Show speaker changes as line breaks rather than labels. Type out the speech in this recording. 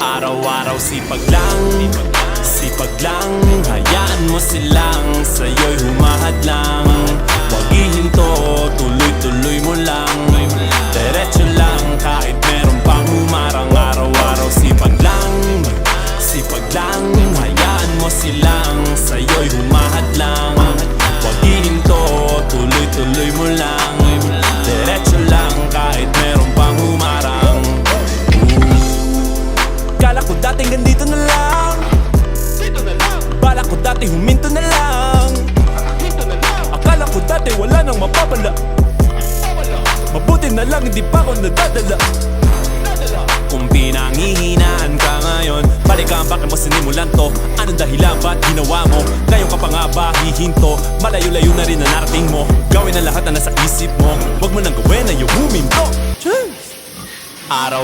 Araw-araw sipag lang hayaan mo silang sa'yo'y humahadlang. Huwag ihinto, tuloy-tuloy mo lang. Diretso lang kahit meron pang humarang. Araw-araw sipag lang hayaan mo silang sa'yo'y humahadlang. Huwag ihinto, tuloy-tuloy mo lang. Diretso lang kahit meron pang humarang. Kala ko dating ganito na lang, bala ko dati huminto na lang. Akala ko dati wala nang mapapala, mabuti na lang hindi pa ako nadadala. Kung pinanghihinaan ka ngayon, balikan bakit mo sinimulan to? Anong dahilan ba't ginawa mo? Ngayon ka pa nga ba hihinto? Malayo-layo na rin na narating mo. Gawin ang lahat na nasa isip mo, huwag mo nang gawin na yung huminto. Araw